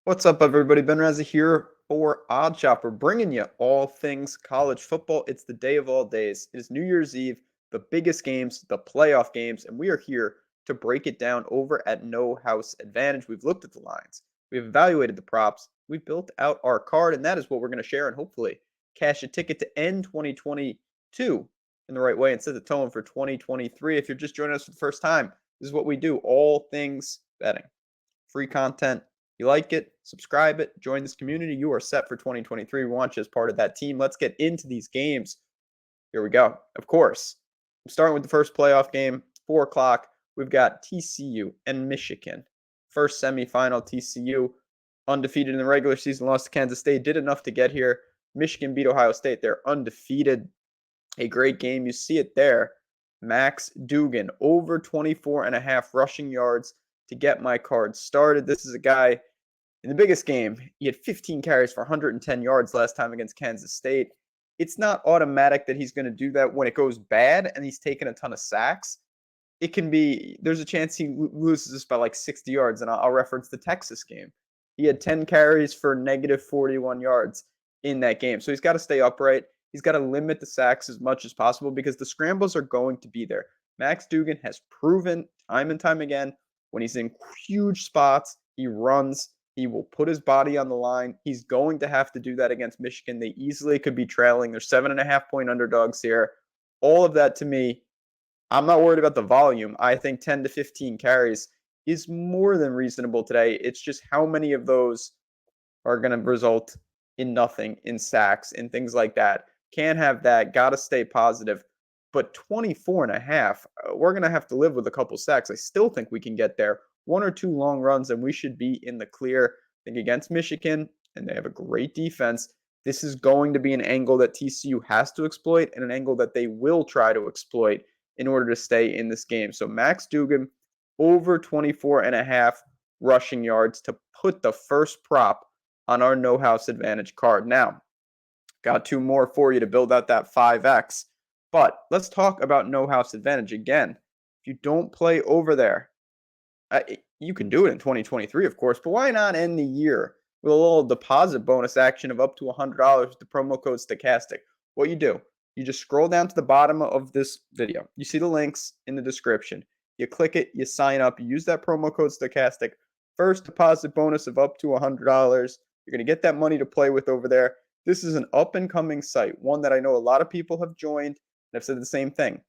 What's up, everybody? Ben Rasa here for Odd Shopper, bringing you all things college football. It's the day of all days. It is New Year's Eve, the biggest games, the playoff games, and we are here to break it down over at No House Advantage. We've looked at the lines, we've evaluated the props, we've built out our card, and that is what we're going to share and hopefully cash a ticket to end 2022 in the right way and set the tone for 2023. If you're just joining us for the first time, this is what we do, all things betting. Free content. You like it, subscribe it, join this community. You are set for 2023. We want you as part of that team. Let's get into these games. Here we go. Of course, I'm starting with the first playoff game, 4 o'clock. We've got TCU and Michigan. First semifinal, TCU, undefeated in the regular season, lost to Kansas State, did enough to get here. Michigan beat Ohio State. They're undefeated. A great game. You see it there. Max Duggan, over 24.5 rushing yards to get my card started. This is a guy in the biggest game. He had 15 carries for 110 yards last time against Kansas State. It's not automatic that he's going to do that when it goes bad and he's taken a ton of sacks. It can be, there's a chance he loses this by like 60 yards, and I'll reference the Texas game. He had 10 carries for negative 41 yards in that game. So he's got to stay upright. He's got to limit the sacks as much as possible because the scrambles are going to be there. Max Duggan has proven time and time again when he's in huge spots, he runs, he will put his body on the line. He's going to have to do that against Michigan. They easily could be trailing. They're 7.5-point underdogs here. All of that to me, I'm not worried about the volume. I think 10 to 15 carries is more than reasonable today. It's just how many of those are going to result in nothing, in sacks, and things like that. Can't have that. Got to stay positive. But 24.5, we're going to have to live with a couple sacks. I still think we can get there. 1 or 2 long runs, and we should be in the clear. I think against Michigan, and they have a great defense, this is going to be an angle that TCU has to exploit and an angle that they will try to exploit in order to stay in this game. So Max Duggan, over 24.5 rushing yards to put the first prop on our No House Advantage card. Now, got 2 more for you to build out that 5X. But let's talk about No House Advantage again. If you don't play over there, you can do it in 2023, of course, but why not end the year with a little deposit bonus action of up to $100 with the promo code Stochastic? What you do, you just scroll down to the bottom of this video. You see the links in the description. You click it, you sign up, you use that promo code Stochastic. First deposit bonus of up to $100. You're going to get that money to play with over there. This is an up-and-coming site, one that I know a lot of people have joined, and I've said the same thing.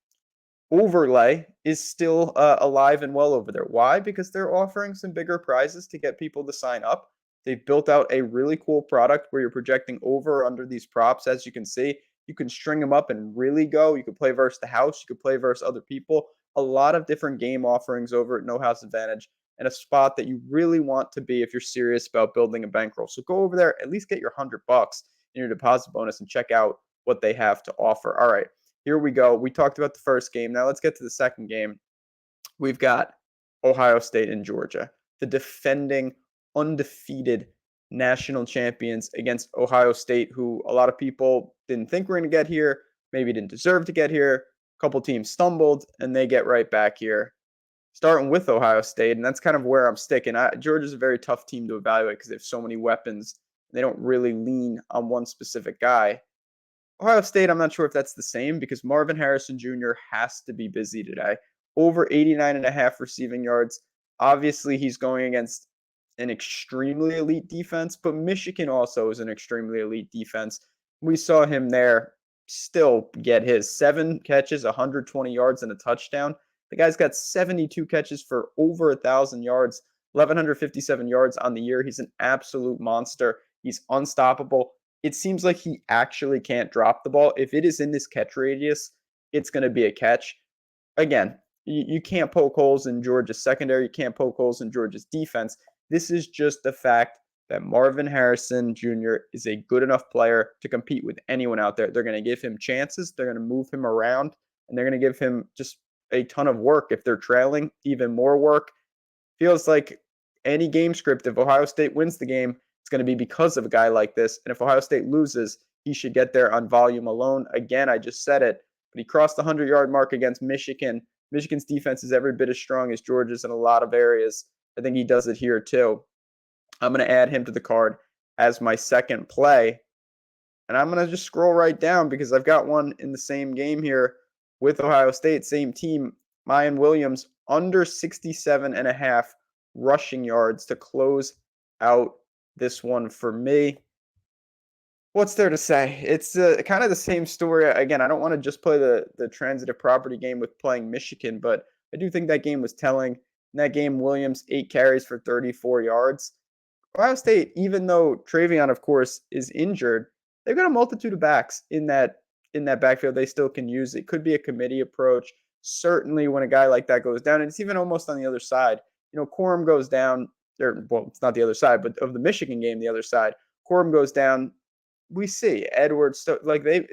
Overlay is still alive and well over there. Why? Because they're offering some bigger prizes to get people to sign up. They've built out a really cool product where you're projecting over or under these props. As you can see, you can string them up and really go. You could play versus the house. You could play versus other people. A lot of different game offerings over at No House Advantage, and a spot that you really want to be if you're serious about building a bankroll. So go over there, at least get your $100 in your deposit bonus and check out what they have to offer. All right. Here we go. We talked about the first game. Now let's get to the second game. We've got Ohio State and Georgia, the defending undefeated national champions against Ohio State, who a lot of people didn't think were going to get here, maybe didn't deserve to get here. A couple teams stumbled, and they get right back here. Starting with Ohio State, and that's kind of where I'm sticking. Georgia's a very tough team to evaluate because they have so many weapons. They don't really lean on one specific guy. Ohio State, I'm not sure if that's the same because Marvin Harrison Jr. has to be busy today. Over 89.5 receiving yards. Obviously, he's going against an extremely elite defense, but Michigan also is an extremely elite defense. We saw him there still get his 7 catches, 120 yards, and a touchdown. The guy's got 72 catches for over 1,000 yards, 1,157 yards on the year. He's an absolute monster. He's unstoppable. It seems like he actually can't drop the ball. If it is in this catch radius, it's going to be a catch. Again, you can't poke holes in Georgia's secondary. You can't poke holes in Georgia's defense. This is just the fact that Marvin Harrison Jr. is a good enough player to compete with anyone out there. They're going to give him chances. They're going to move him around, and they're going to give him just a ton of work. If they're trailing, even more work. Feels like any game script, if Ohio State wins the game, it's going to be because of a guy like this. And if Ohio State loses, he should get there on volume alone. Again, I just said it, but he crossed the 100-yard mark against Michigan. Michigan's defense is every bit as strong as Georgia's in a lot of areas. I think he does it here too. I'm going to add him to the card as my second play. And I'm going to just scroll right down because I've got one in the same game here with Ohio State, same team, Miyan Willaims, under 67.5 rushing yards to close out this one for me. What's there to say? It's kind of the same story. Again, I don't want to just play the transitive property game with playing Michigan, but I do think that game was telling. In that game, Willaims, 8 carries for 34 yards. Ohio State, even though Travion, of course, is injured, they've got a multitude of backs in that backfield they still can use. It could be a committee approach. Certainly, when a guy like that goes down, and it's even almost on the other side. Corum goes down. Well, it's not the other side, but of the Michigan game, the other side. Corum goes down. We see Edwards.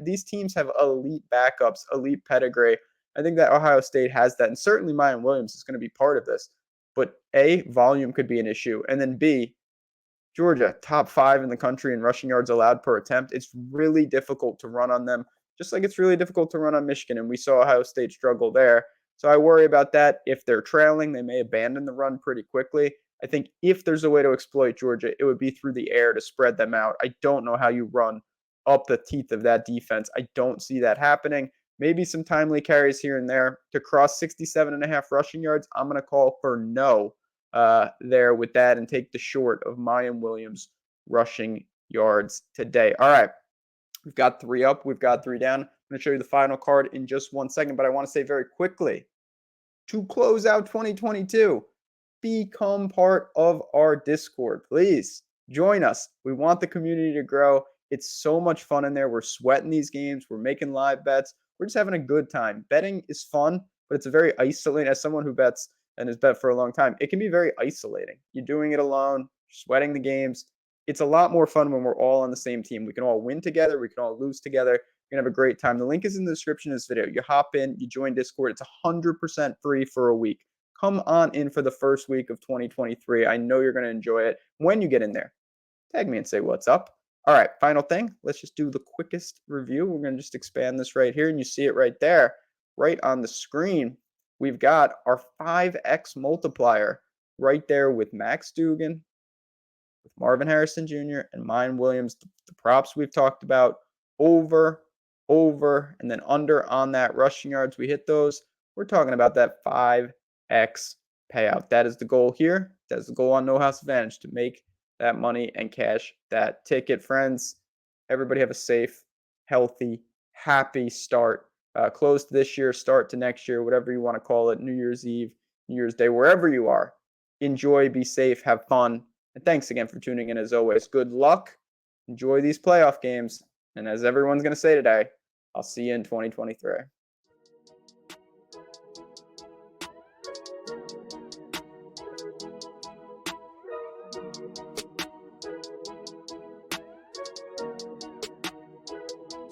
These teams have elite backups, elite pedigree. I think that Ohio State has that, and certainly Miyan Willaims is going to be part of this. But A, volume could be an issue, and then B, Georgia, top 5 in the country in rushing yards allowed per attempt. It's really difficult to run on them, just like it's really difficult to run on Michigan, and we saw Ohio State struggle there. So I worry about that. If they're trailing, they may abandon the run pretty quickly. I think if there's a way to exploit Georgia, it would be through the air to spread them out. I don't know how you run up the teeth of that defense. I don't see that happening. Maybe some timely carries here and there. To cross 67.5 rushing yards, I'm going to call for no there with that and take the short of Miyan Willaims rushing yards today. All right. We've got 3 up. We've got 3 down. I'm going to show you the final card in just 1 second, but I want to say very quickly, to close out 2022, become part of our Discord. Please join us. We want the community to grow. It's so much fun in there. We're sweating these games. We're making live bets. We're just having a good time. Betting is fun, but it's a very isolating. As someone who bets and has bet for a long time, it can be very isolating. You're doing it alone, sweating the games. It's a lot more fun when we're all on the same team. We can all win together. We can all lose together. We're going to have a great time. The link is in the description of this video. You hop in, you join Discord. It's 100% free for a week. Come on in for the first week of 2023. I know you're going to enjoy it. When you get in there, tag me and say what's up. All right, final thing. Let's just do the quickest review. We're going to just expand this right here, and you see it right there, right on the screen. We've got our 5x multiplier right there with Max Duggan, with Marvin Harrison Jr., and Miyan Willaims. The props we've talked about over, and then under on that rushing yards. We hit those. We're talking about that 5x payout. That is the goal here. That is the goal on No House Advantage, to make that money and cash that ticket. Friends, everybody have a safe, healthy, happy start. Close to this year, start to next year, whatever you want to call it, New Year's Eve, New Year's Day, wherever you are. Enjoy, be safe, have fun. And thanks again for tuning in as always. Good luck. Enjoy these playoff games. And as everyone's going to say today, I'll see you in 2023.